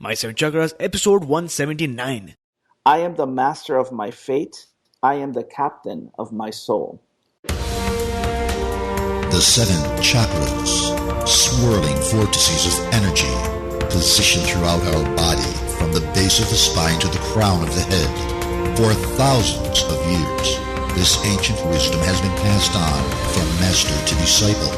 My Seven Chakras, episode 179. I am the master of my fate. I am the captain of my soul. The seven chakras, swirling vortices of energy, positioned throughout our body from the base of the spine to the crown of the head. For thousands of years, this ancient wisdom has been passed on from master to disciple.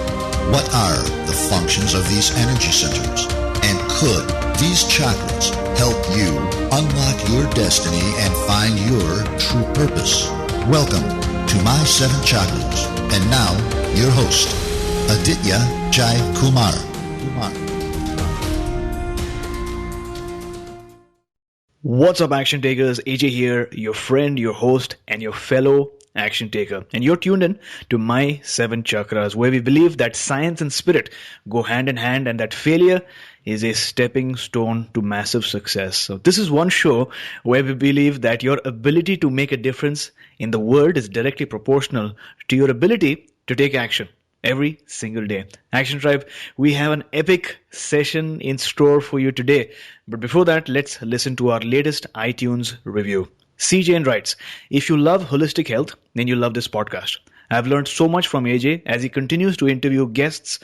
What are the functions of these energy centers? And could these chakras help you unlock your destiny and find your true purpose? Welcome to My Seven Chakras. And now, your host, Aditya Jai Kumar. What's up, action takers? AJ here, your friend, your host, and your fellow action taker. And you're tuned in to My Seven Chakras, where we believe that science and spirit go hand in hand and that failure is a stepping stone to massive success. So this is one show where we believe that your ability to make a difference in the world is directly proportional to your ability to take action every single day. Action Tribe, we have an epic session in store for you today. But before that, let's listen to our latest iTunes review. CJN writes, if you love holistic health, then you love this podcast. I've learned so much from AJ as he continues to interview guests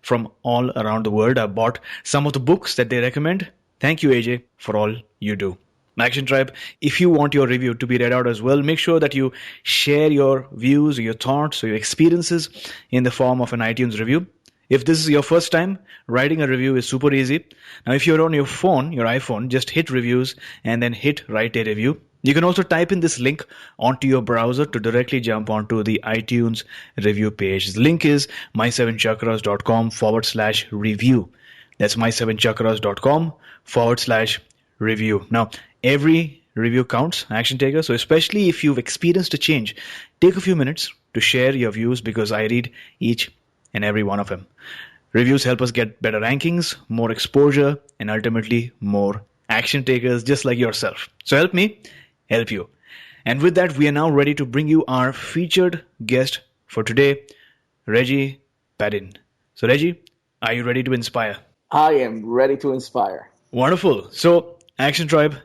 from all around the world. I bought some of the books that they recommend. Thank you, AJ, for all you do. Action Tribe, if you want your review to be read out as well, make sure that you share your views, or your thoughts, or your experiences in the form of an iTunes review. If this is your first time, writing a review is super easy. Now, if you're on your phone, your iPhone, just hit reviews and then hit write a review. You can also type in this link onto your browser to directly jump onto the iTunes review page. The link is my7chakras.com/review. That's my7chakras.com/review. Now, every review counts, action taker. So especially if you've experienced a change, take a few minutes to share your views because I read each and every one of them. Reviews help us get better rankings, more exposure, and ultimately more action takers just like yourself. So help me help you. And with that, we are now ready to bring you our featured guest for today, Reggie Padin. So Reggie, are you ready to inspire? I am ready to inspire. Wonderful. So Action Tribe,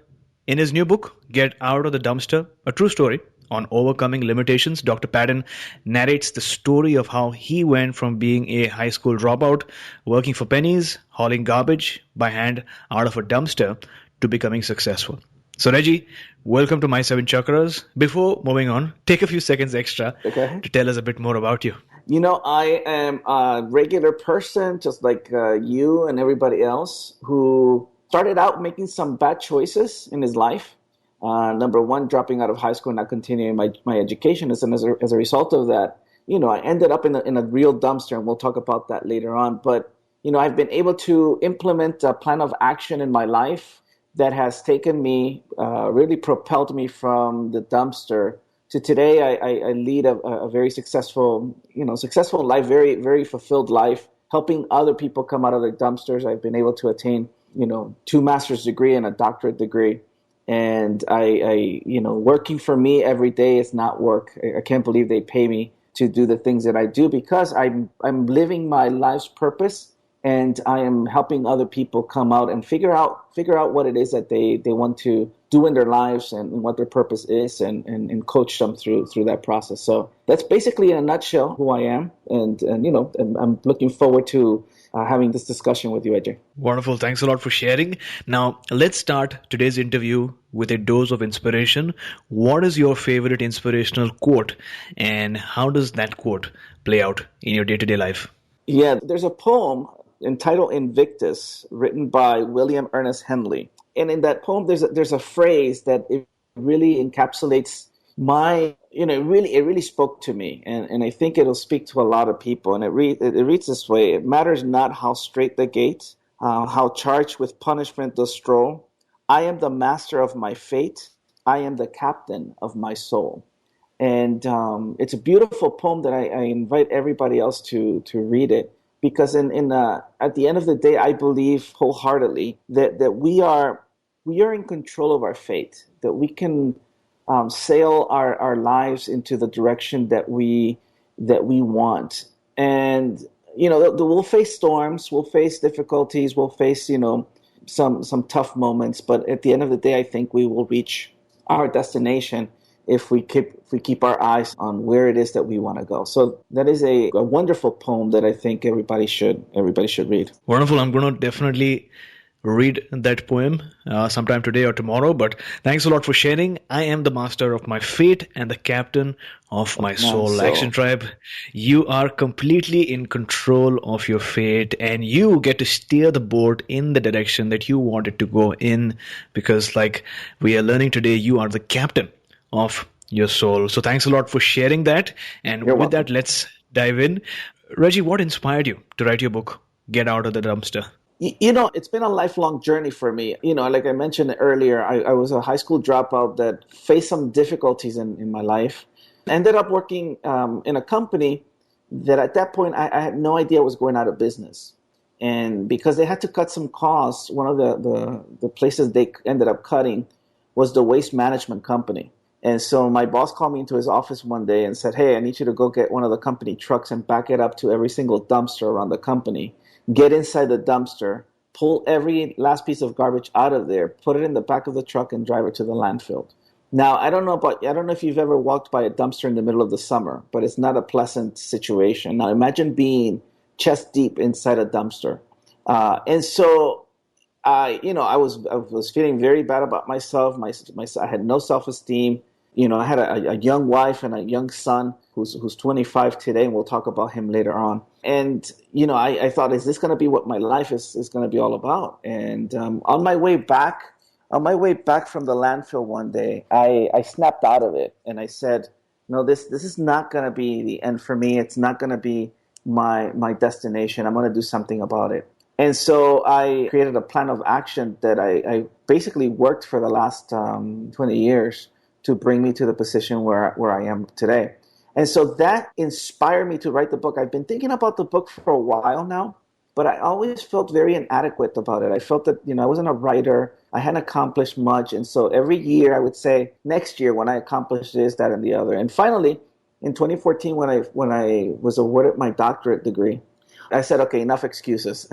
in his new book, Get Out of the Dumpster, a true story on overcoming limitations, Dr. Padin narrates the story of how he went from being a high school dropout, working for pennies, hauling garbage by hand out of a dumpster, to becoming successful. So Reggie, welcome to My Seven Chakras. Before moving on, take a few seconds extra to tell us a bit more about you. You know, I am a regular person, just like you and everybody else, who started out making some bad choices in his life. Number one, dropping out of high school and not continuing my education. And as a result of that, you know, I ended up in a real dumpster, and we'll talk about that later on. But, you know, I've been able to implement a plan of action in my life that has taken me, really propelled me from the dumpster to today. I lead a very successful life, very, very fulfilled life, helping other people come out of their dumpsters. I've been able to attain, 2 master's degree and a doctorate degree. And I working for me every day is not work. I can't believe they pay me to do the things that I do because I'm living my life's purpose, and I am helping other people come out and figure out what it is that they want to do in their lives and what their purpose is, and coach them through that process. So that's basically in a nutshell who I am, and I'm looking forward to having this discussion with you, AJ. Wonderful. Thanks a lot for sharing. Now, let's start today's interview with a dose of inspiration. What is your favorite inspirational quote, and how does that quote play out in your day-to-day life? Yeah, there's a poem entitled Invictus, written by William Ernest Henley. And in that poem, there's a phrase that it really encapsulates it really spoke to me, and I think it'll speak to a lot of people. And it reads this way: it matters not how straight the gate, how charged with punishment the stroll. I am the master of my fate. I am the captain of my soul. And it's a beautiful poem that I invite everybody else to read it, because at the end of the day, I believe wholeheartedly that we are in control of our fate, that we can sail our lives into the direction that we want. And we'll face storms, we'll face difficulties, we'll face some tough moments, but at the end of the day, I think we will reach our destination if we keep our eyes on where it is that we want to go. So that is a wonderful poem that I think everybody should read. Wonderful. I'm going to definitely read that poem sometime today or tomorrow. But thanks a lot for sharing. I am the master of my fate and the captain of my soul. Action Tribe, you are completely in control of your fate, and you get to steer the boat in the direction that you want it to go in, because like we are learning today, you are the captain of your soul. So thanks a lot for sharing that. And You're with welcome. that, let's dive in. Reggie, what inspired you to write your book, Get Out of the Dumpster? It's been a lifelong journey for me. Like I mentioned earlier, I was a high school dropout that faced some difficulties in my life. Ended up working in a company that at that point I had no idea was going out of business. And because they had to cut some costs, one of the places they ended up cutting was the waste management company. And so my boss called me into his office one day and said, "Hey, I need you to go get one of the company trucks and back it up to every single dumpster around the company. Get inside the dumpster, pull every last piece of garbage out of there, put it in the back of the truck, and drive it to the landfill." Now, I don't know if you've ever walked by a dumpster in the middle of the summer, but it's not a pleasant situation. Now, imagine being chest deep inside a dumpster. And so I was feeling very bad about myself. I had no self-esteem. I had a young wife and a young son who's 25 today, and we'll talk about him later on. And I thought, is this going to be what my life is going to be all about? And on my way back from the landfill one day, I snapped out of it and I said, "No, this is not going to be the end for me. It's not going to be my destination. I'm going to do something about it." And so I created a plan of action that I basically worked for the last 20 years to bring me to the position where I am today. And so that inspired me to write the book. I've been thinking about the book for a while now, but I always felt very inadequate about it. I felt that, I wasn't a writer. I hadn't accomplished much. And so every year I would say, next year when I accomplish this, that, and the other. And finally, in 2014, when I was awarded my doctorate degree, I said, okay, enough excuses.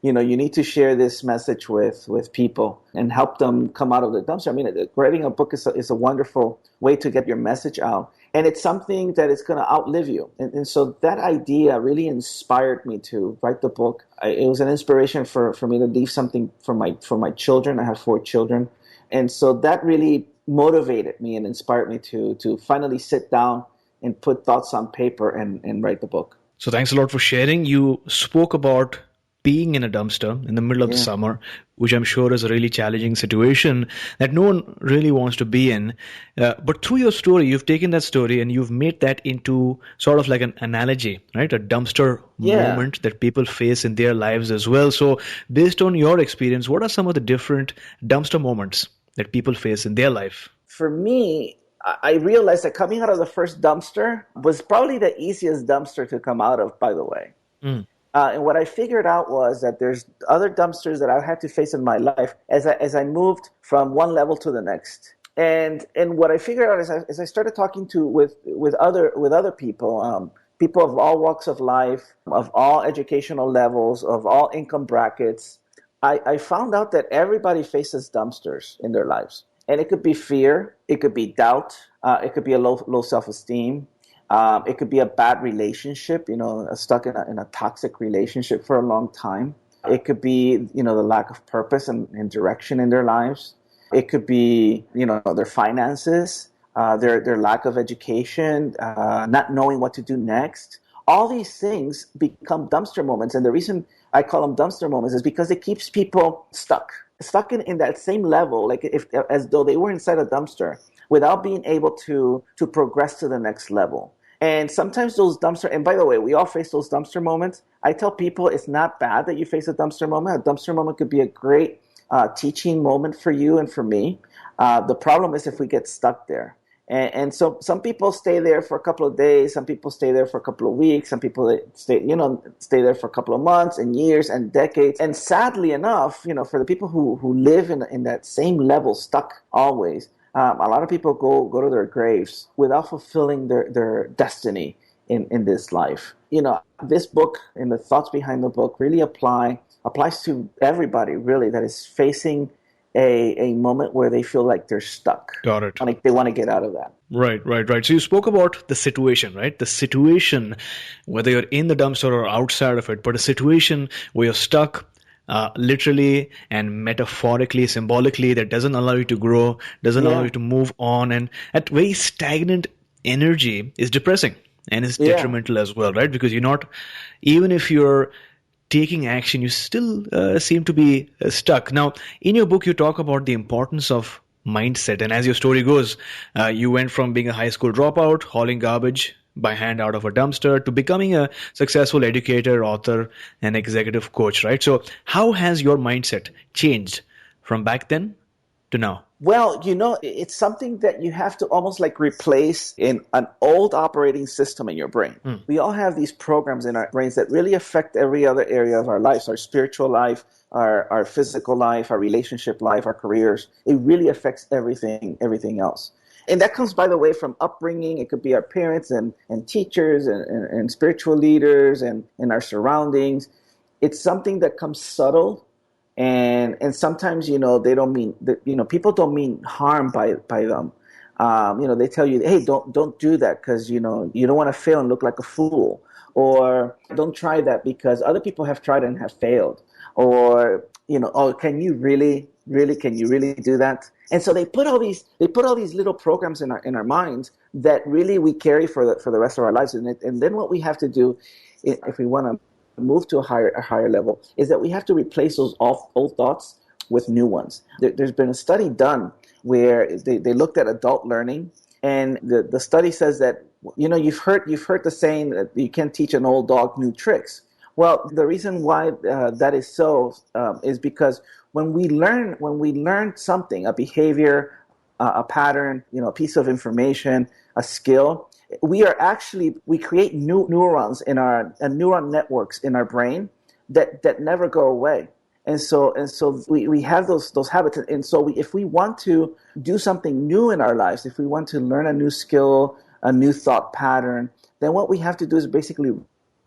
You need to share this message with people and help them come out of the dumpster. I mean, writing a book is a wonderful way to get your message out. And it's something that is going to outlive you. And so that idea really inspired me to write the book. It was an inspiration for me to leave something for my children. I have 4 children. And so that really motivated me and inspired me to finally sit down and put thoughts on paper and write the book. So thanks a lot for sharing. You spoke about being in a dumpster in the middle of the summer, which I'm sure is a really challenging situation that no one really wants to be in. But through your story, you've taken that story and you've made that into sort of like an analogy, right? A dumpster moment that people face in their lives as well. So based on your experience, what are some of the different dumpster moments that people face in their life? For me, I realized that coming out of the first dumpster was probably the easiest dumpster to come out of, by the way. And what I figured out was that there's other dumpsters that I had to face in my life as I moved from one level to the next. And what I figured out is I started talking with other people, people of all walks of life, of all educational levels, of all income brackets. I found out that everybody faces dumpsters in their lives. And it could be fear, it could be doubt, it could be a low self-esteem, it could be a bad relationship, stuck in a toxic relationship for a long time. It could be, the lack of purpose and direction in their lives. It could be, their finances, their lack of education, not knowing what to do next. All these things become dumpster moments. And the reason I call them dumpster moments is because it keeps people stuck in that same level, like as though they were inside a dumpster without being able to progress to the next level. And sometimes those dumpster, and by the way, we all face those dumpster moments. I tell people it's not bad that you face a dumpster moment. A dumpster moment could be a great teaching moment for you and for me. The problem is if we get stuck there. And so some people stay there for a couple of days. Some people stay there for a couple of weeks. Some people stay there for a couple of months and years and decades. And sadly enough, for the people who live in that same level, stuck always, a lot of people go to their graves without fulfilling their destiny in this life. this book and the thoughts behind the book really applies to everybody, really, that is facing a moment where they feel like they're stuck. Got it. Like they want to get out of that. Right. So you spoke about the situation, right? The situation, whether you're in the dumpster or outside of it, but a situation where you're stuck, literally and metaphorically, symbolically, that doesn't allow you to grow, doesn't allow you to move on, and that very stagnant energy is depressing and is detrimental as well, right? Because you're not, even if you're taking action, you still seem to be stuck. Now, in your book, you talk about the importance of mindset. And as your story goes, you went from being a high school dropout, hauling garbage by hand out of a dumpster, to becoming a successful educator, author, and executive coach, right? So how has your mindset changed from back then to now? Well, it's something that you have to almost like replace in an old operating system in your brain. We all have these programs in our brains that really affect every other area of our lives, our spiritual life, our physical life, our relationship life, our careers. It really affects everything else. And that comes, by the way, from upbringing. It could be our parents and teachers and spiritual leaders and our surroundings. It's something that comes subtle. And sometimes, they don't mean, people don't mean harm by them. They tell you, hey, don't do that because, you don't want to fail and look like a fool. Or don't try that because other people have tried and have failed. Or, oh, can you really do that? And so they put all these little programs in our minds that really we carry for the rest of our lives. And then what we have to do, if we want to move to a higher level, is that we have to replace those old thoughts with new ones. There's been a study done where they looked at adult learning, and the study says that you've heard the saying that you can't teach an old dog new tricks. Well, the reason why that is so is because when we learn something, a behavior, a pattern, a piece of information, a skill, we create new neurons in our neuron networks in our brain that never go away. And so we have those habits. And so if we want to do something new in our lives, if we want to learn a new skill, a new thought pattern, then what we have to do is basically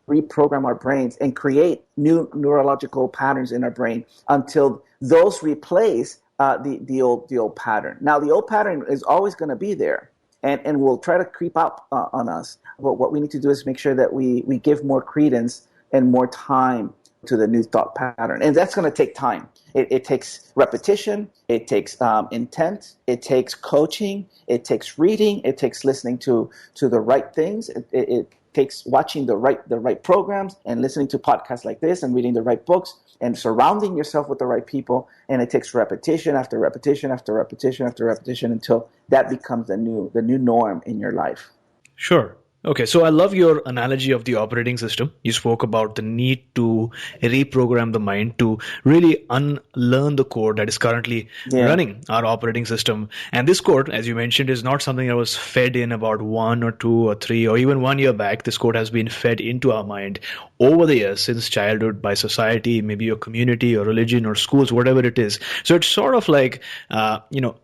reprogram our brains and create new neurological patterns in our brain until those replace the old pattern. Now, the old pattern is always going to be there. And will try to creep up on us. But what we need to do is make sure that we give more credence and more time to the new thought pattern. And that's going to take time. It takes repetition. It takes intent. It takes coaching. It takes reading. It takes listening to the right things. It takes watching the right programs and listening to podcasts like this and reading the right books and surrounding yourself with the right people. And it takes repetition after repetition after repetition after repetition until that becomes the new norm in your life. Sure. Okay, so I love your analogy of the operating system. You spoke about the need to reprogram the mind to really unlearn the code that is currently running our operating system. And this code, as you mentioned, is not something that was fed in about 1 or 2 or 3 or even 1 year back. This code has been fed into our mind over the years since childhood by society, maybe your community or religion or schools, whatever it is. So it's sort of like,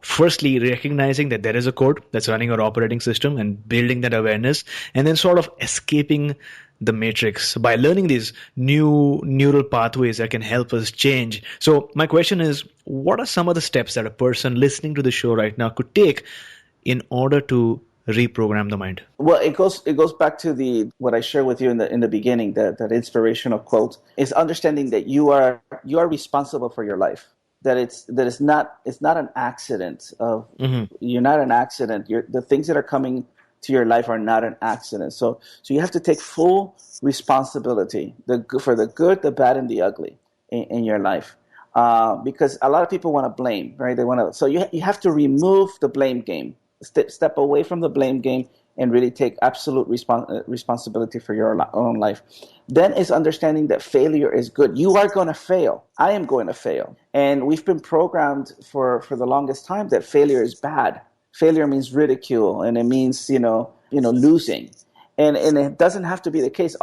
firstly recognizing that there is a code that's running our operating system and building that awareness, and then sort of escaping the matrix by learning these new neural pathways that can help us change. So my question is, what are some of the steps that a person listening to the show right now could take in order to reprogram the mind? Well, it goes back to what I shared with you in the beginning, that inspirational quote, is understanding that you are responsible for your life. That it's not an accident of you're not an accident. The things that are coming to your life are not an accident. So you have to take full responsibility for the good, the bad, and the ugly in your life. Because a lot of people want to blame, right? So you have to remove the blame game. Step away from the blame game and really take absolute responsibility for your own life. Then is understanding that failure is good. You are going to fail. I am going to fail. And we've been programmed for the longest time that failure is bad. Failure means ridicule, and it means losing, and it doesn't have to be the case.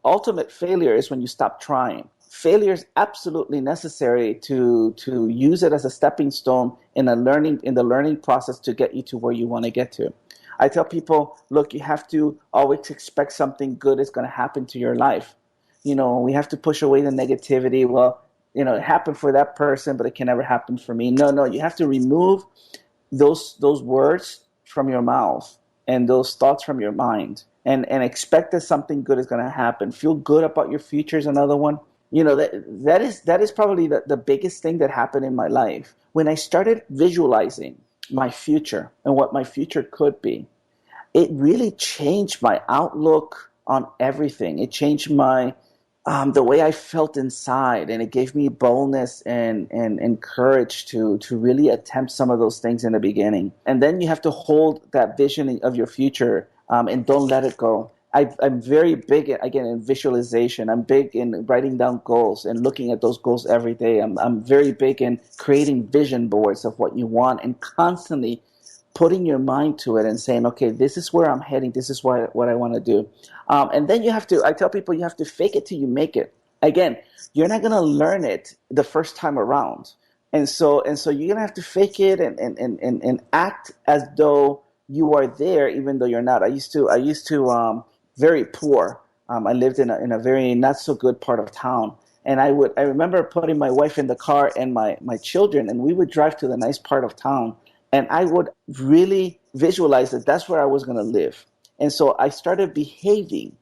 Ultimate failure is when you stop trying. Failure is absolutely necessary to use it as a stepping stone in the learning process to get you to where you want to get to. I tell people, look, you have to always expect something good is going to happen to your life. We have to push away the negativity. Well, it happened for that person, but it can never happen for me. No, you have to remove those words from your mouth and those thoughts from your mind, and expect that something good is going to happen. Feel good about your future is another one. That is probably the biggest thing that happened in my life. When I started visualizing my future and what my future could be, it really changed my outlook on everything. It changed my the way I felt inside, and it gave me boldness and courage to really attempt some of those things in the beginning. And then you have to hold that vision of your future, and don't let it go. I'm very big, again, in visualization. I'm big in writing down goals and looking at those goals every day. I'm very big in creating vision boards of what you want and constantly putting your mind to it and saying, okay, this is where I'm heading. This is what I want to do. And then I tell people, you have to fake it till you make it. Again, you're not going to learn it the first time around. And so you're going to have to fake it and act as though you are there, even though you're not. I used to very poor. I lived in a very not so good part of town. And I remember putting my wife in the car and my children, and we would drive to the nice part of town. And I would really visualize that that's where I was going to live. And so I started behaving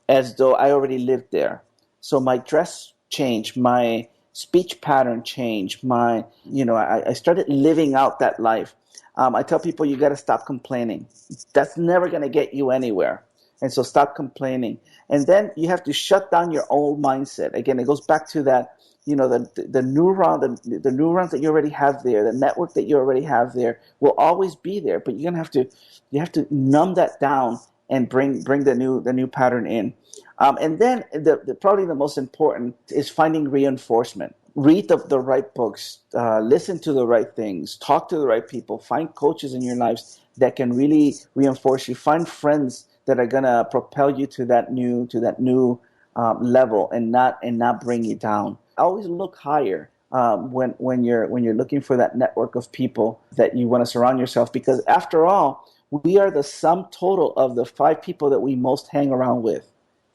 as though I already lived there. So my dress changed, my speech pattern changed, I started living out that life. I tell people, you got to stop complaining. That's never going to get you anywhere. And so stop complaining. And then you have to shut down your old mindset. Again, it goes back to that, the neurons that you already have there, the network that you already have there will always be there, but you have to numb that down and bring the new pattern in. And then probably the most important is finding reinforcement. Read the right books, listen to the right things, talk to the right people, find coaches in your lives that can really reinforce you. Find friends that are gonna propel you to that new level and not bring you down. Always look higher when you're looking for that network of people that you want to surround yourself, because after all, we are the sum total of the 5 people that we most hang around with.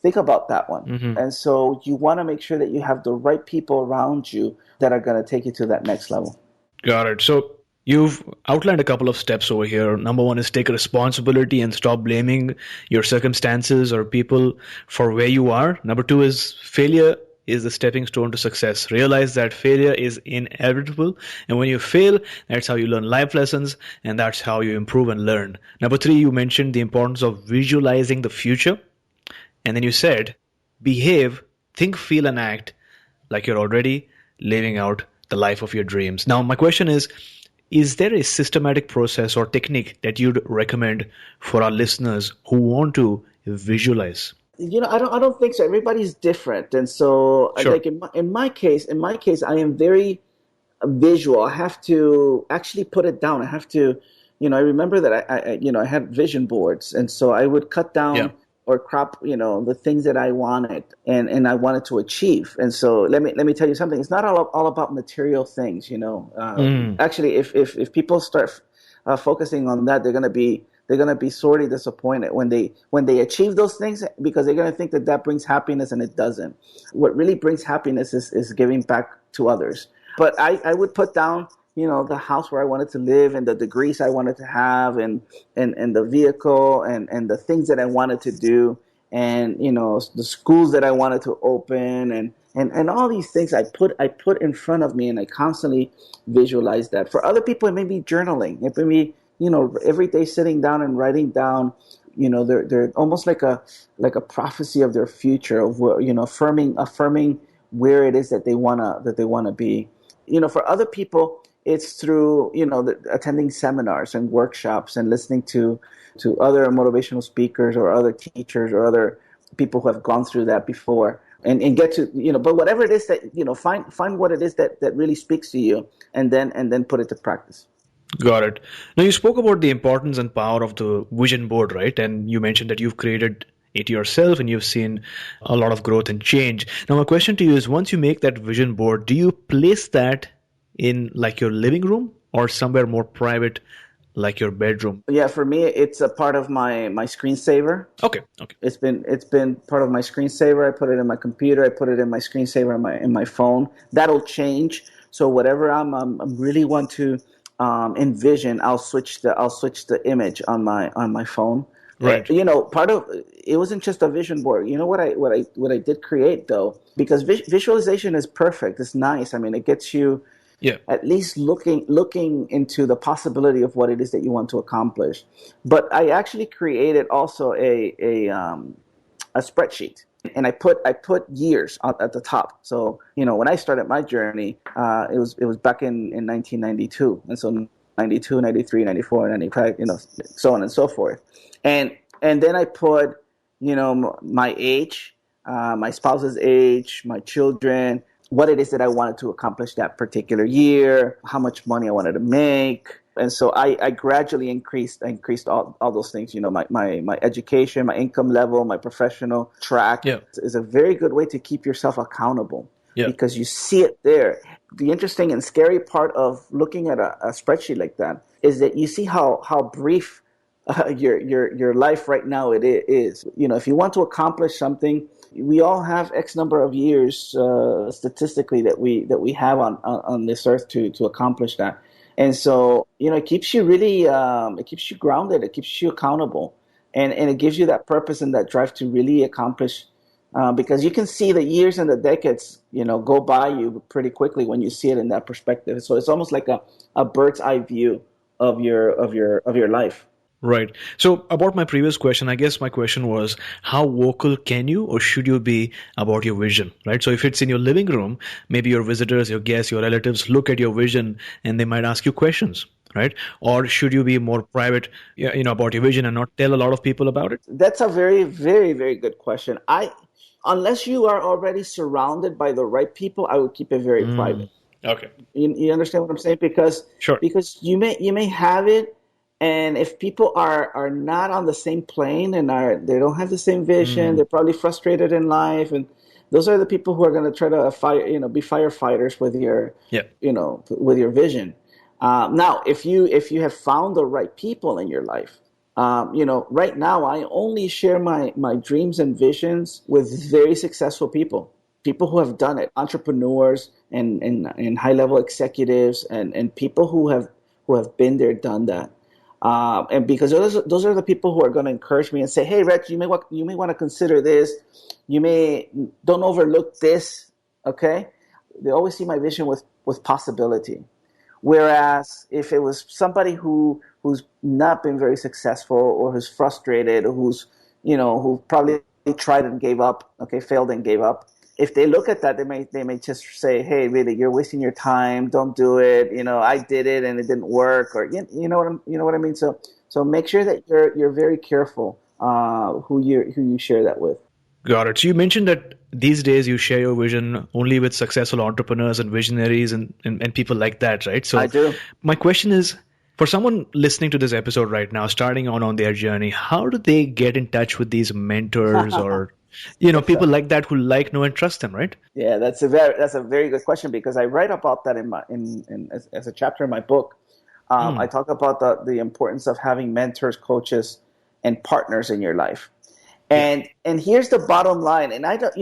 Think about that one. Mm-hmm. And so you want to make sure that you have the right people around you that are going to take you to that next level. Got it. So you've outlined a couple of steps over here. Number 1 is take responsibility and stop blaming your circumstances or people for where you are. Number 2 is failure is the stepping stone to success. Realize that failure is inevitable, and when you fail, that's how you learn life lessons, and that's how you improve and learn. Number 3, you mentioned the importance of visualizing the future, and then you said, behave, think, feel, and act like you're already living out the life of your dreams. Now, my question is there a systematic process or technique that you'd recommend for our listeners who want to visualize? I don't think so. Everybody's different, and so Sure. Like in my case, I am very visual. I have to actually put it down. I have to, I remember that I had vision boards, and so I would cut down or crop, the things that I wanted and I wanted to achieve. And so let me tell you something. It's not all about material things, Actually, if people start focusing on that, they're gonna be sorely disappointed when they achieve those things, because they're gonna think that brings happiness, and it doesn't. What really brings happiness is giving back to others. But I would put down, the house where I wanted to live, and the degrees I wanted to have, and the vehicle, and the things that I wanted to do, and the schools that I wanted to open, and all these things I put in front of me, and I constantly visualize that. For other people, it may be journaling. It may be every day sitting down and writing down, they're almost like a prophecy of their future, of where, affirming where it is that they wanna be. For other people, it's through attending seminars and workshops and listening to other motivational speakers or other teachers or other people who have gone through that before, and get to But whatever it is that find what it is that really speaks to you, and then put it to practice. Got it. Now, you spoke about the importance and power of the vision board, right? And you mentioned that you've created it yourself and you've seen a lot of growth and change. Now, my question to you is, once you make that vision board, do you place that in like your living room or somewhere more private like your bedroom? Yeah, for me, it's a part of my screensaver. Okay. It's been part of my screensaver. I put it in my computer. I put it in my screensaver in my phone. That'll change. So whatever I'm really want to envision, I'll switch the image on my phone. Right. Part of it wasn't just a vision board. You know what I did create though, because visualization is perfect. It's nice. I mean, it gets you Yeah. at least looking into the possibility of what it is that you want to accomplish. But I actually created also a spreadsheet, and I put years at the top. So when I started my journey, it was back in 1992, and so 92, 93, 94, 95, so on and so forth, and then I put my age, my spouse's age, my children, what it is that I wanted to accomplish that particular year, how much money I wanted to make. And so I gradually increased all those things, my education, my income level, my professional track. Yeah. Is a very good way to keep yourself accountable, Yeah. because you see it there. The interesting and scary part of looking at a spreadsheet like that is that you see how brief your life right now it is. If you want to accomplish something, we all have X number of years statistically that we have on this earth to accomplish that. And so it keeps you really it keeps you grounded, it keeps you accountable, and it gives you that purpose and that drive to really accomplish. Because you can see the years and the decades go by you pretty quickly when you see it in that perspective. So it's almost like a bird's eye view of your life. Right. So about my previous question, I guess my question was, how vocal can you or should you be about your vision, right? So if it's in your living room, maybe your visitors, your guests, your relatives look at your vision and they might ask you questions, right? Or should you be more private, about your vision and not tell a lot of people about it? That's a very, very, very good question. Unless you are already surrounded by the right people, I would keep it very private. Okay. You understand what I'm saying? Because Sure. you may have it. And if people are not on the same plane and they don't have the same vision, they're probably frustrated in life, and those are the people who are going to try to be firefighters with your with your vision. Now, if you have found the right people in your life, right now I only share my dreams and visions with very successful people who have done it, entrepreneurs and high level executives and people who have been there, done that. And because those are the people who are going to encourage me and say, "Hey, Reg, you may want to consider this. Don't overlook this." Okay, they always see my vision with possibility. Whereas if it was somebody who's not been very successful or who's frustrated or who probably tried and gave up, failed and gave up. If they look at that, they may just say, "Hey, really, you're wasting your time. Don't do it. I did it and it didn't work." Or you know what I mean. So make sure that you're very careful who you share that with. Got it. So you mentioned that these days you share your vision only with successful entrepreneurs and visionaries and people like that, right? So I do. My question is, for someone listening to this episode right now, starting on their journey, how do they get in touch with these mentors or people like that who know and trust them, right? Yeah, that's a very good question, because I write about that as a chapter in my book. I talk about the importance of having mentors, coaches, and partners in your life. And here's the bottom line. And I don't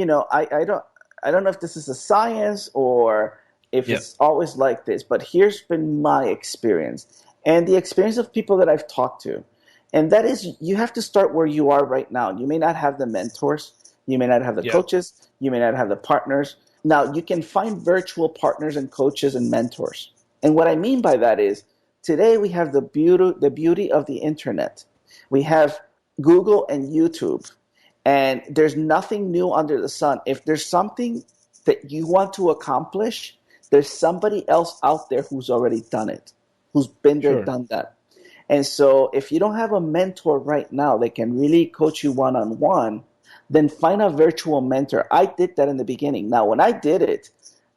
know if this is a science or if it's always like this, but here's been my experience and the experience of people that I've talked to. And that is, you have to start where you are right now. You may not have the mentors. You may not have the coaches. You may not have the partners. Now, you can find virtual partners and coaches and mentors. And what I mean by that is, today we have the beauty of the internet. We have Google and YouTube. And there's nothing new under the sun. If there's something that you want to accomplish, there's somebody else out there who's already done it, who's been there, done that. And so if you don't have a mentor right now that can really coach you one-on-one, then find a mentor. I did that in the beginning. Now, when I did it,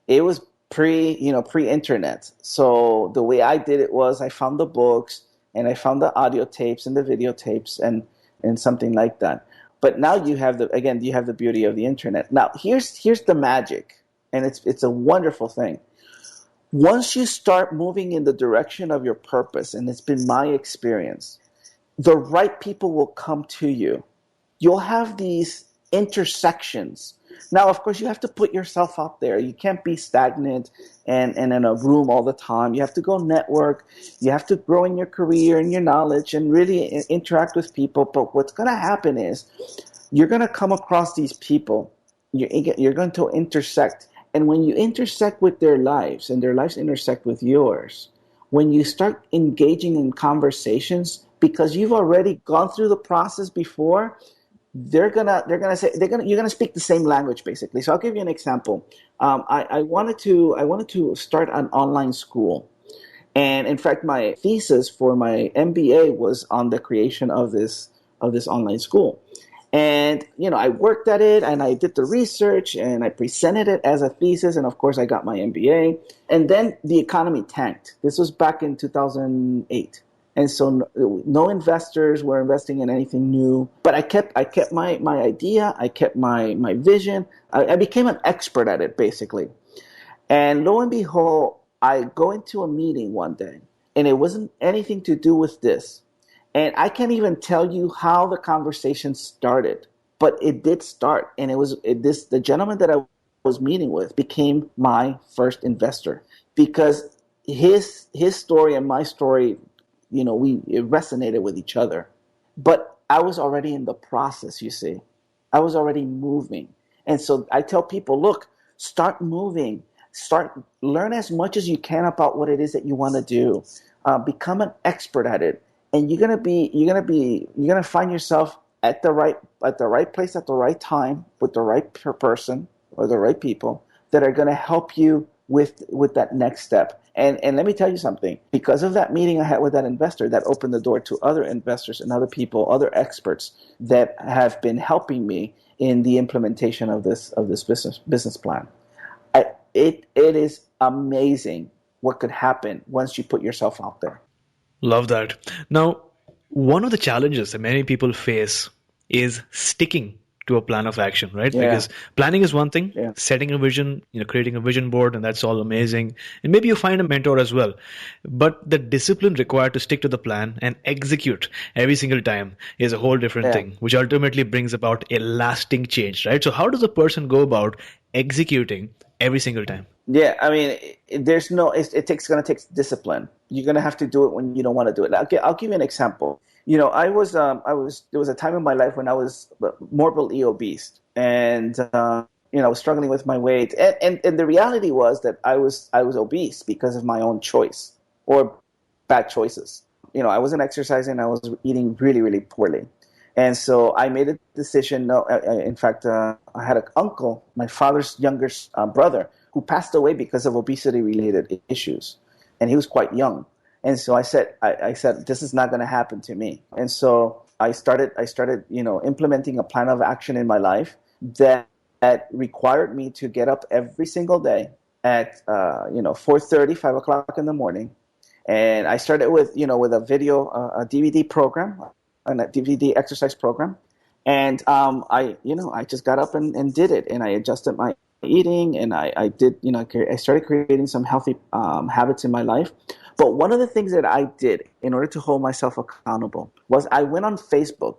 it was pre-internet. So the way I did it was I found the books and I found the audio tapes and the videotapes and something like that. But now you have the beauty of the internet. Now, here's the magic, and it's a wonderful thing. Once you start moving in the direction of your purpose, and it's been my experience, the right people will come to you. You'll have these intersections. Now, of course, you have to put yourself out there. You can't be stagnant and in a room all the time. You have to go network. You have to grow in your career and your knowledge and really interact with people. But what's going to happen is you're going to come across these people. You're going to intersect. And when you intersect with their lives and their lives intersect with yours, when you start engaging in conversations, because you've already gone through the process before, you're gonna speak the same language basically. So I'll give you an example. I wanted to start an online school, and in fact, my thesis for my MBA was on the creation of this online school. And I worked at it, and I did the research, and I presented it as a thesis, and of course, I got my MBA. And then the economy tanked. This was back in 2008. And so no investors were investing in anything new. But I kept my idea. I kept my vision. I became an expert at it, basically. And lo and behold, I go into a meeting one day, and it wasn't anything to do with this. And I can't even tell you how the conversation started, but it did start. And the gentleman that I was meeting with became my first investor, because his story and my story, it resonated with each other. But I was already in the process, you see. I was already moving. And so I tell people, look, start moving. Learn as much as you can about what it is that you want to do. Become an expert at it. And you're gonna find yourself at the right place at the right time with the right person or the right people that are gonna help you with that next step. And let me tell you something. Because of that meeting I had with that investor, that opened the door to other investors and other people, other experts that have been helping me in the implementation of this business plan. It is amazing what could happen once you put yourself out there. Love that. Now, one of the challenges that many people face is sticking to a plan of action, right? Yeah. Because planning is one thing, Yeah. setting a vision, creating a vision board, and that's all amazing. And maybe you find a mentor as well. But the discipline required to stick to the plan and execute every single time is a whole different thing, which ultimately brings about a lasting change, right? So how does a person go about executing every single time? Yeah, I mean, it's going to take discipline. You're going to have to do it when you don't want to do it. I'll give you an example. There was a time in my life when I was morbidly obese, and I was struggling with my weight, and the reality was that I was obese because of my own choice or bad choices. I wasn't exercising. I was eating really, really poorly. And so I made a decision. In fact, I had an uncle, my father's younger brother, who passed away because of obesity-related issues, and he was quite young. And so I said, this is not going to happen to me. And so I started, implementing a plan of action in my life that required me to get up every single day at 4:30, 5 o'clock in the morning, and I started with a video, a DVD program. And a DVD exercise program. And I just got up and did it. And I adjusted my eating, and I did, I started creating some healthy habits in my life. But one of the things that I did in order to hold myself accountable was I went on Facebook,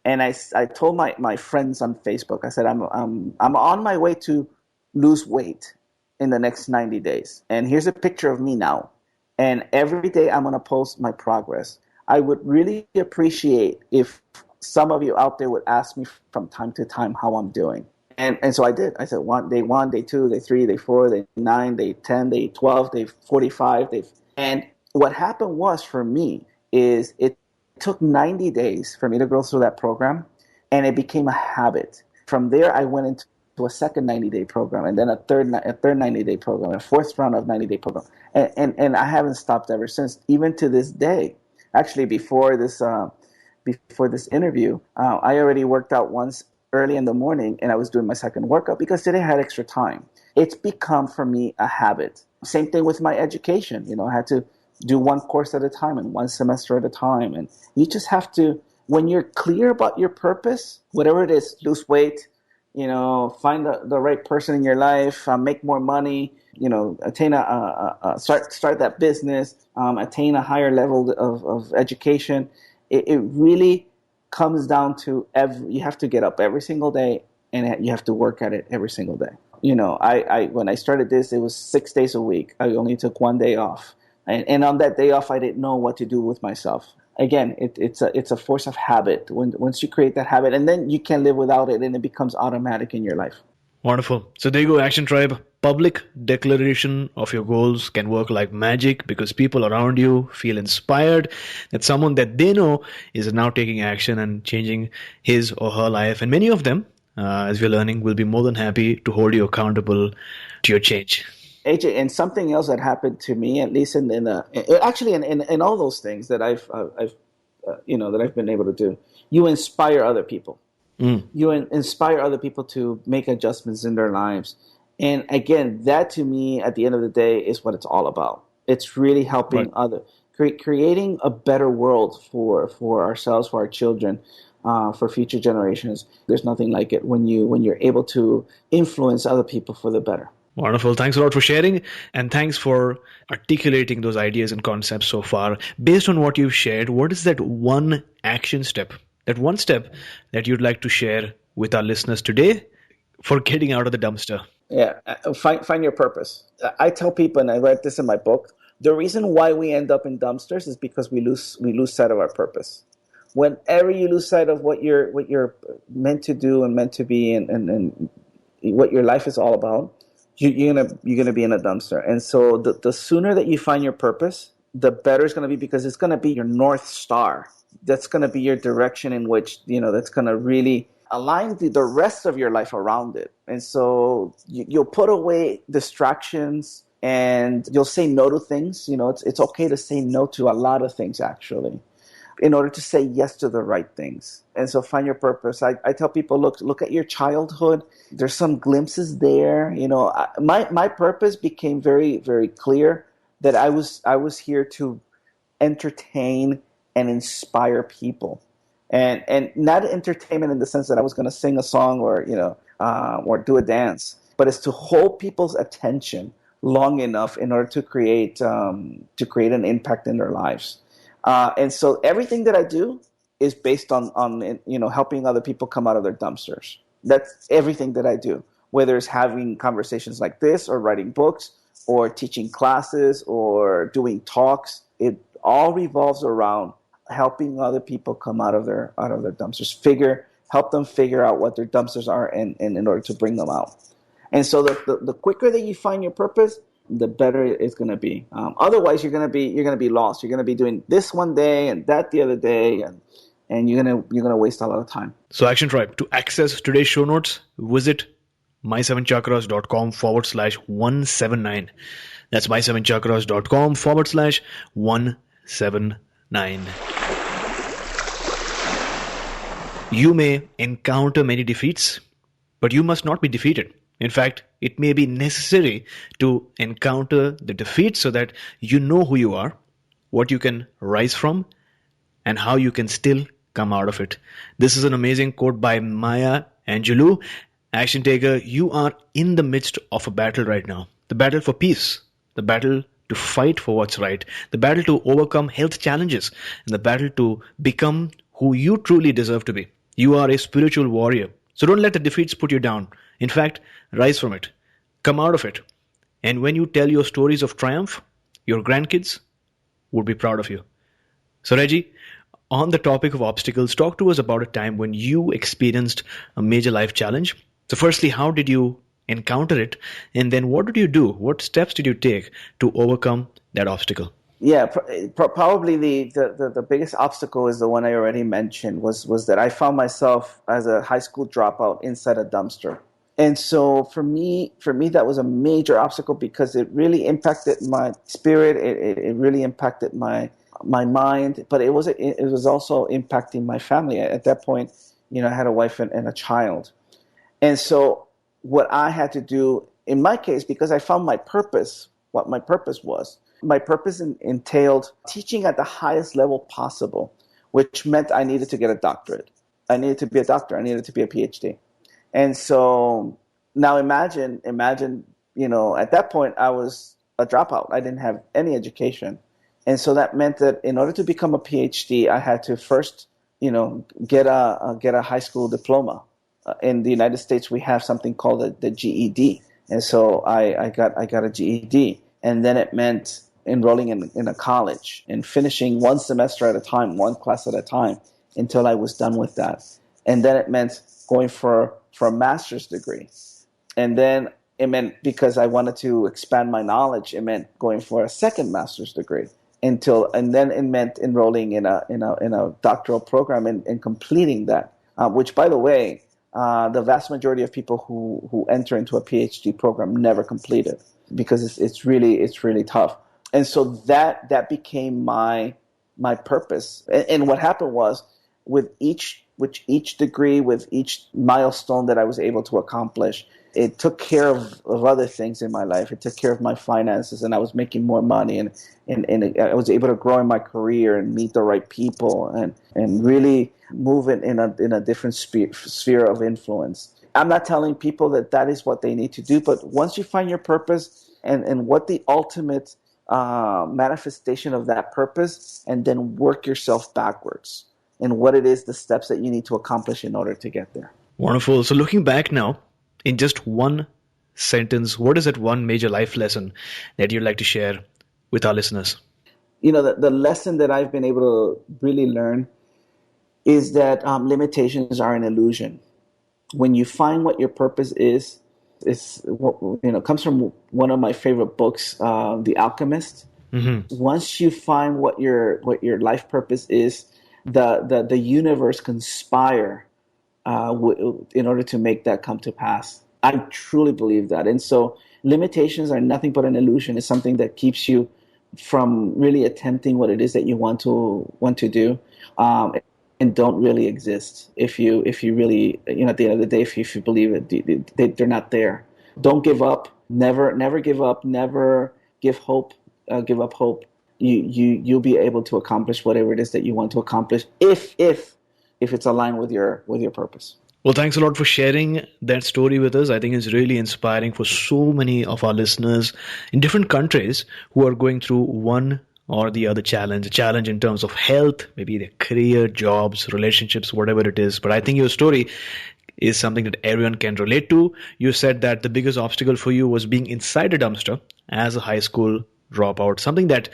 and I told my friends on Facebook, I said, I'm on my way to lose weight in the next 90 days. And here's a picture of me now. And every day I'm going to post my progress. I would really appreciate if some of you out there would ask me from time to time how I'm doing. And so I did. I said, day 1, day 2, day 3, day 4, day 9, day 10, day 12, day 45. And what happened was, for me, is it took 90 days for me to go through that program, and it became a habit. From there, I went into a second 90-day program, and then a third 90-day program, a fourth round of 90-day program. And I haven't stopped ever since, even to this day. Actually, before this interview, I already worked out once early in the morning, and I was doing my second workout because today I had extra time. It's become, for me, a habit. Same thing with my education. I had to do one course at a time and one semester at a time. And you just have to, when you're clear about your purpose, whatever it is, lose weight, find the right person in your life, make more money, attain start that business, attain a higher level of education. It really comes down to you have to get up every single day and you have to work at it every single day. I when I started this, it was 6 days a week. I only took 1 day off, and on that day off, I didn't know what to do with myself. Again, it's a force of habit. Once you create that habit, and then you can't live without it, and it becomes automatic in your life. Wonderful. So there you go, Action Tribe. Public declaration of your goals can work like magic because people around you feel inspired that someone that they know is now taking action and changing his or her life. And many of them, as we're learning, will be more than happy to hold you accountable to your change. AJ, and something else that happened to me, at least in all those things that I've been able to do, you inspire other people. You inspire other people to make adjustments in their lives. And again, that to me, at the end of the day, is what it's all about. It's really helping creating a better world for ourselves, for our children, for future generations. There's nothing like it when you're able to influence other people for the better. Wonderful. Thanks a lot for sharing, and thanks for articulating those ideas and concepts so far. Based on what you've shared, what is that one action step, that one step that you'd like to share with our listeners today for getting out of the dumpster? Yeah, find your purpose. I tell people, and I read this in my book, the reason why we end up in dumpsters is because we lose sight of our purpose. Whenever you lose sight of what you're meant to do and meant to be, and what your life is all about, you're gonna be in a dumpster. And so the sooner that you find your purpose, the better it's gonna be, because it's gonna be your North Star. That's gonna be your direction in which that's gonna really align the rest of your life around it. And so you'll put away distractions and you'll say no to things. It's okay to say no to a lot of things, actually, in order to say yes to the right things. And so find your purpose. I tell people, look at your childhood. There's some glimpses there. My purpose became very, very clear, that I was here to entertain and inspire people. And not entertainment in the sense that I was going to sing a song or do a dance, but it's to hold people's attention long enough in order to create an impact in their lives. And so everything that I do is based on helping other people come out of their dumpsters. That's everything that I do, whether it's having conversations like this, or writing books, or teaching classes, or doing talks. It all revolves around helping other people come out of their dumpsters, help them figure out what their dumpsters are, and in order to bring them out. And so the quicker that you find your purpose, the better it's going to be. Otherwise, you're going to be lost. You're going to be doing this one day and that the other day, and you're going to waste a lot of time. So, Action Tribe, to access today's show notes, visit my7chakras.com/179. That's my7chakras.com/179. You may encounter many defeats, but you must not be defeated. In fact, it may be necessary to encounter the defeat so that you know who you are, what you can rise from, and how you can still come out of it. This is an amazing quote by Maya Angelou. Action taker, you are in the midst of a battle right now. The battle for peace, the battle to fight for what's right, the battle to overcome health challenges, and the battle to become who you truly deserve to be. You are a spiritual warrior. So don't let the defeats put you down. In fact, rise from it. Come out of it. And when you tell your stories of triumph, your grandkids would be proud of you. So Reggie, on the topic of obstacles, talk to us about a time when you experienced a major life challenge. So firstly, how did you encounter it? And then what did you do? What steps did you take to overcome that obstacle? Yeah, probably the biggest obstacle is the one I already mentioned, was that I found myself as a high school dropout inside a dumpster. And so for me, that was a major obstacle because it really impacted my spirit. It really impacted my mind, but it was also impacting my family. At that point, I had a wife and a child. And so what I had to do in my case, because I found my purpose, what my purpose was, my purpose entailed teaching at the highest level possible, which meant I needed to get a doctorate. I needed to be a doctor. I needed to be a PhD. And so now imagine at that point, I was a dropout. I didn't have any education. And so that meant that in order to become a PhD, I had to first, get a high school diploma. In the United States, we have something called the GED. And so I got a GED. And then it meant enrolling in a college and finishing one semester at a time, one class at a time, until I was done with that. And then it meant going for a master's degree. And then it meant, because I wanted to expand my knowledge, it meant going for a second master's degree. And then it meant enrolling in a doctoral program and completing that. Which, by the way, the vast majority of people who enter into a PhD program never complete it, because it's really tough. And so that became my purpose. And what happened was, with each degree, with each milestone that I was able to accomplish, it took care of other things in my life. It took care of my finances, and I was making more money, and I was able to grow in my career and meet the right people and really move in a different sphere of influence. I'm not telling people that is what they need to do, but once you find your purpose and what the ultimate manifestation of that purpose, and then work yourself backwards and what it is, the steps that you need to accomplish in order to get there. Wonderful. So looking back now, in just one sentence, what is that one major life lesson that you'd like to share with our listeners? The lesson that I've been able to really learn is that limitations are an illusion. When you find what your purpose is, comes from one of my favorite books, The Alchemist. Mm-hmm. Once you find what your life purpose is, the universe conspire in order to make that come to pass. I truly believe that. And so limitations are nothing but an illusion. It's something that keeps you from really attempting what it is that you want to do, and don't really exist. If you really, at the end of the day, if you believe it, they're not there. Don't give up. Never give up. Never give up hope. You'll be able to accomplish whatever it is that you want to accomplish if it's aligned with your purpose. Well, thanks a lot for sharing that story with us. I think it's really inspiring for so many of our listeners in different countries who are going through one or the other challenge, a challenge in terms of health, maybe their career, jobs, relationships, whatever it is. But I think your story is something that everyone can relate to. You said that the biggest obstacle for you was being inside a dumpster as a high school dropout, something that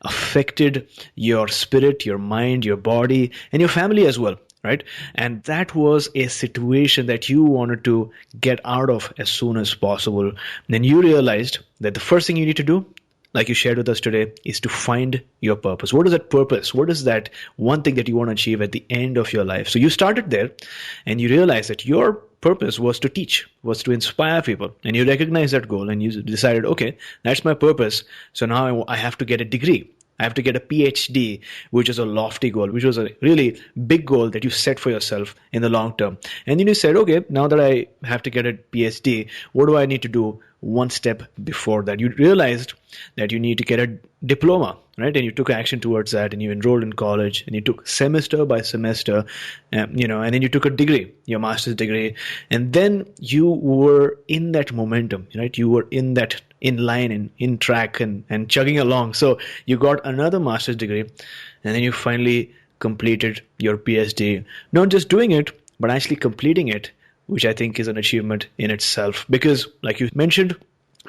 affected your spirit, your mind, your body, and your family as well. Right? And that was a situation that you wanted to get out of as soon as possible. Then you realized that the first thing you need to do, like you shared with us today, is to find your purpose. What is that purpose? What is that one thing that you want to achieve at the end of your life? So you started there and you realized that your purpose was to teach, was to inspire people. And you recognized that goal and you decided, okay, that's my purpose. So now I have to get a degree. I have to get a PhD, which is a lofty goal, which was a really big goal that you set for yourself in the long term. And then you said, okay, now that I have to get a PhD, what do I need to do one step before that? You realized that you need to get a diploma, right? And you took action towards that, and you enrolled in college, and you took semester by semester, and then you took a degree, your master's degree, and then you were in that momentum, right? You were in line and in track and chugging along. So you got another master's degree, and then you finally completed your PhD. Not just doing it, but actually completing it, which I think is an achievement in itself. Because, like you mentioned,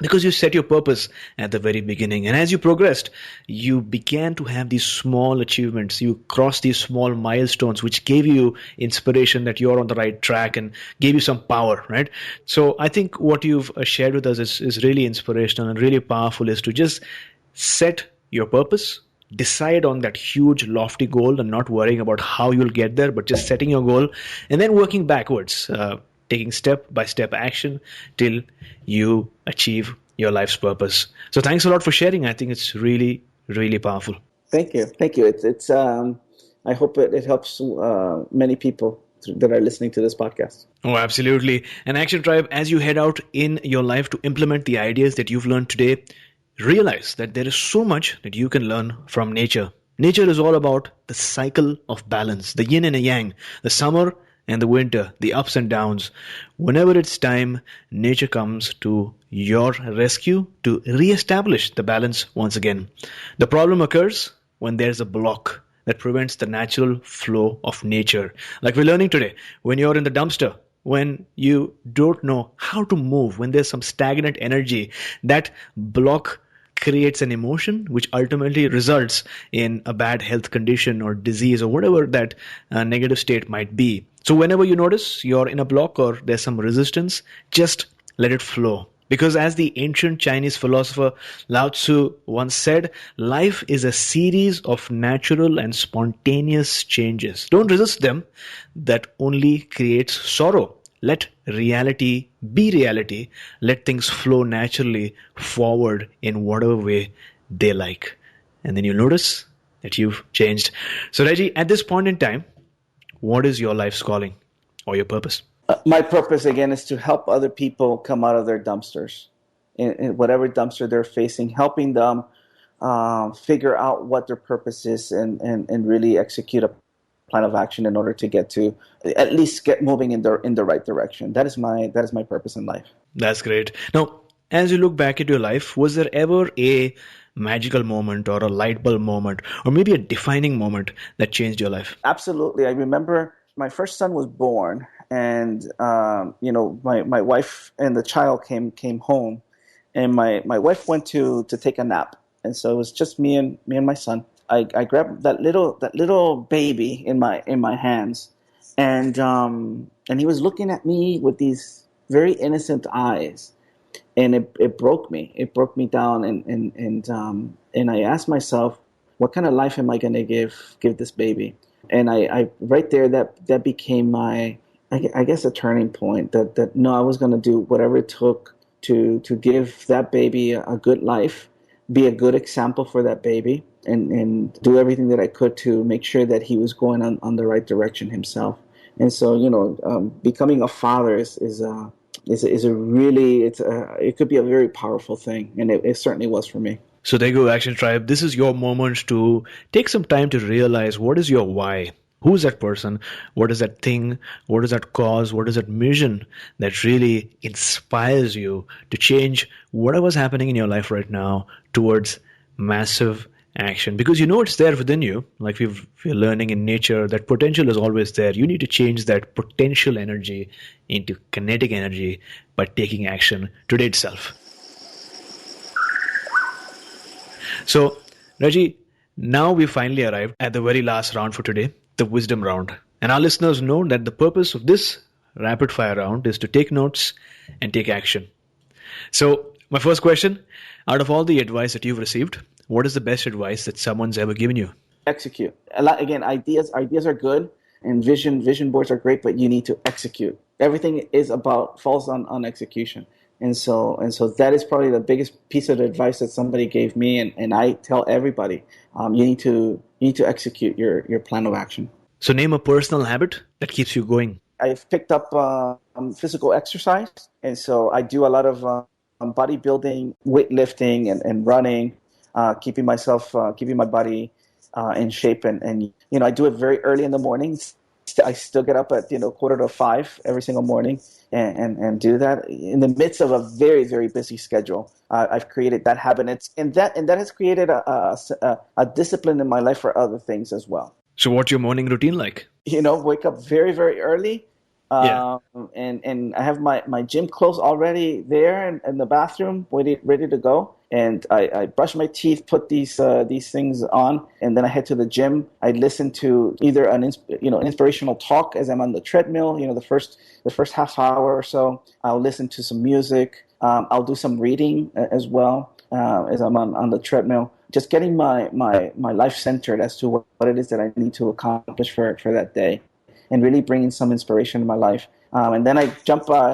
because you set your purpose at the very beginning. And as you progressed, you began to have these small achievements. You crossed these small milestones, which gave you inspiration that you're on the right track and gave you some power, right? So I think what you've shared with us is really inspirational and really powerful, is to just set your purpose, decide on that huge lofty goal and not worrying about how you'll get there, but just setting your goal and then working backwards, taking step-by-step action till you achieve your life's purpose. So thanks a lot for sharing. I think it's really, really powerful. Thank you. It's I hope it helps many people that are listening to this podcast. Oh, absolutely. And Action Tribe, as you head out in your life to implement the ideas that you've learned today, realize that there is so much that you can learn from nature. Nature is all about the cycle of balance, the yin and the yang, the summer and the winter, the ups and downs, whenever it's time, nature comes to your rescue to re-establish the balance once again. The problem occurs when there's a block that prevents the natural flow of nature. Like we're learning today, when you're in the dumpster, when you don't know how to move, when there's some stagnant energy, that block creates an emotion which ultimately results in a bad health condition or disease or whatever that negative state might be. So whenever you notice you're in a block or there's some resistance, just let it flow. Because as the ancient Chinese philosopher Lao Tzu once said, life is a series of natural and spontaneous changes. Don't resist them. That only creates sorrow. Let reality be reality. Let things flow naturally forward in whatever way they like. And then you'll notice that you've changed. So Reggie, at this point in time, what is your life's calling or your purpose? My purpose, again, is to help other people come out of their dumpsters, in whatever dumpster they're facing, helping them figure out what their purpose is and really execute a plan of action in order to get to at least get moving in the right direction. That is my purpose in life. That's great. Now, as you look back at your life, was there ever a magical moment or a light bulb moment or maybe a defining moment that changed your life? Absolutely. I remember my first son was born, and my wife and the child came home, and my wife went to take a nap, and so it was just me and my son. I grabbed that little baby in my hands, and he was looking at me with these very innocent eyes, and it broke me. It broke me down, and I asked myself, what kind of life am I going to give this baby? And I right there that became my, I guess, a turning point. That no, I was going to do whatever it took to give that baby a good life, be a good example for that baby, and do everything that I could to make sure that he was going on the right direction himself. And so, becoming a father is a really, it could be a very powerful thing, and it certainly was for me. So there you go, Action Tribe. This is your moment to take some time to realize what is your why. Who is that person? What is that thing? What is that cause? What is that mission that really inspires you to change whatever's happening in your life right now towards massive action? Because you know it's there within you. Like we're learning in nature, that potential is always there. You need to change that potential energy into kinetic energy by taking action today itself. So, Reggie, now we finally arrived at the very last round for today, the wisdom round. And our listeners know that the purpose of this rapid fire round is to take notes and take action. So, my first question, out of all the advice that you've received, what is the best advice that someone's ever given you? Execute. Again, ideas are good, and vision boards are great, but you need to execute. Everything falls on execution. And so that is probably the biggest piece of advice that somebody gave me, and I tell everybody, you need to execute your plan of action. So name a personal habit that keeps you going. I've picked up physical exercise, and so I do a lot of bodybuilding, weightlifting, and running, keeping my body in shape, and I do it very early in the morning. I still get up at 4:45 every single morning and do that in the midst of a very, very busy schedule. I've created that habit, and that has created a discipline in my life for other things as well. So what's your morning routine like? Wake up very, very early. And I have my gym clothes already there in the bathroom, ready to go. And I brush my teeth, put these things on, and then I head to the gym. I listen to either an inspirational talk as I'm on the treadmill. The first half hour or so, I'll listen to some music. I'll do some reading as well as I'm on the treadmill. Just getting my life centered as to what it is that I need to accomplish for that day, and really bringing some inspiration in my life. And then I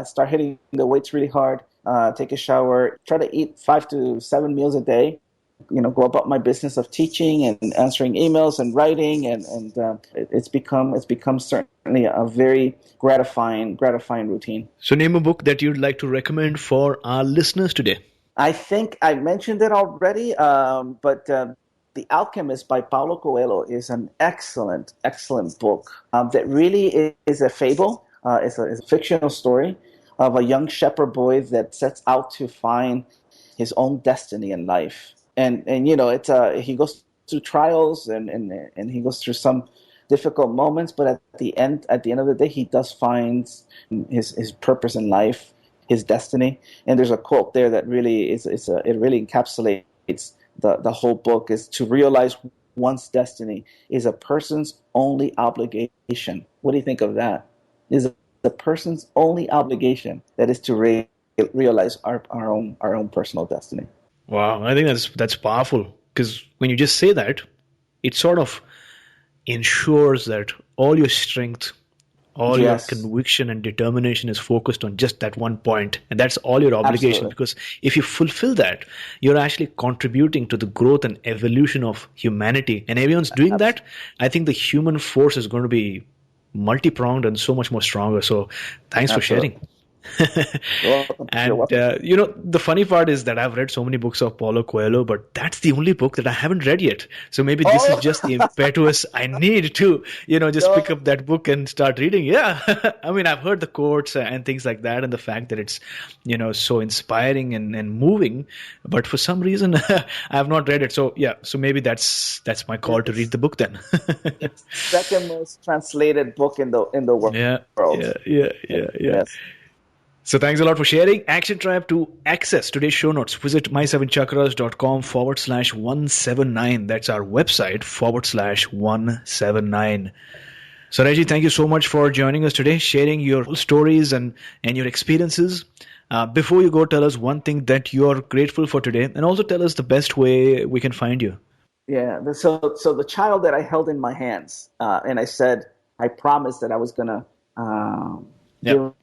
start hitting the weights really hard, take a shower, try to eat 5 to 7 meals a day, go about my business of teaching and answering emails and writing. And it's become certainly a very gratifying routine. So name a book that you'd like to recommend for our listeners today. I think I mentioned it already, but The Alchemist by Paulo Coelho is an excellent, excellent book that really is a fable. It's a fictional story of a young shepherd boy that sets out to find his own destiny in life. And it's he goes through trials and he goes through some difficult moments, but at the end of the day, he does find his purpose in life, his destiny. And there's a quote there that really it really encapsulates the whole book, is to realize one's destiny is a person's only obligation. What do you think of that? Is the person's only obligation that is to realize our own personal destiny. Wow, I think that's powerful, because when you just say that, it sort of ensures that all your strength, all your conviction and determination is focused on just that one point, and that's all your obligation. Absolutely. Because if you fulfill that, you're actually contributing to the growth and evolution of humanity, and everyone's doing that. I think the human force is going to be multi-pronged and so much more stronger. So thanks for sharing. And the funny part is that I've read so many books of Paulo Coelho, but that's the only book that I haven't read yet. So maybe this is just the impetus I need to just pick up that book and start reading. Yeah. I mean, I've heard the quotes and things like that, and the fact that it's so inspiring and moving, but for some reason I have not read it. So maybe that's my call to read the book then. It's the second most translated book in the world. Yeah. Yes. So thanks a lot for sharing. Action Tribe, to access today's show notes, visit my7chakras.com/179. That's our website /179. So Reggie, thank you so much for joining us today, sharing your stories and your experiences. Before you go, tell us one thing that you're grateful for today, and also tell us the best way we can find you. Yeah. So the child that I held in my hands, and I said, I promised that I was going to give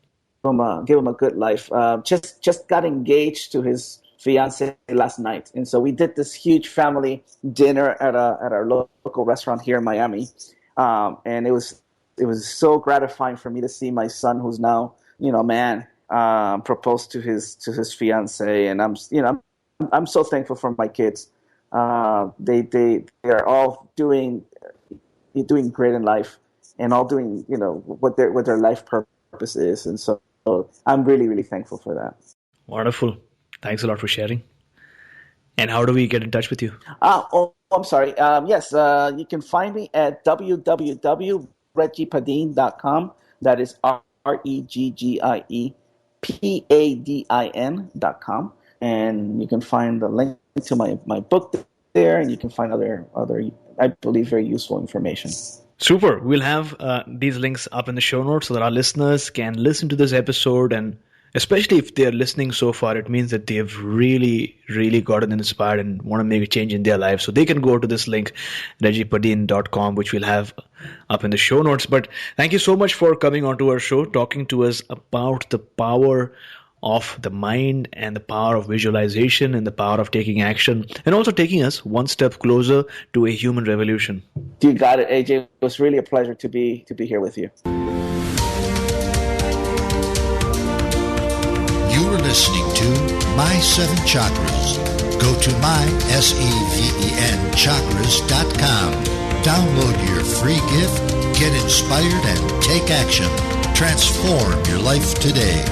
him a good life. Just got engaged to his fiance last night, and so we did this huge family dinner at our local restaurant here in Miami, and it was so gratifying for me to see my son, who's now a man, propose to his fiance, and I'm so thankful for my kids. They are all doing great in life, and all doing what their life purpose is, and so I'm really, really thankful for that. Wonderful. Thanks a lot for sharing. And how do we get in touch with you? I'm sorry. Yes, you can find me at www.reggiepadin.com. That is ReggiePadin.com. And you can find the link to my book there, and you can find other I believe, very useful information. Super. We'll have these links up in the show notes so that our listeners can listen to this episode, and especially if they're listening so far, it means that they've really, really gotten inspired and want to make a change in their life. So they can go to this link, reggiepadin.com, which we'll have up in the show notes. But thank you so much for coming onto our show, talking to us about the power of the mind and the power of visualization and the power of taking action, and also taking us one step closer to a human revolution. You got it, AJ. It was really a pleasure to be here with you. You were listening to My 7 Chakras. Go to mysevenchakras.com. Download your free gift, get inspired, and take action. Transform your life today.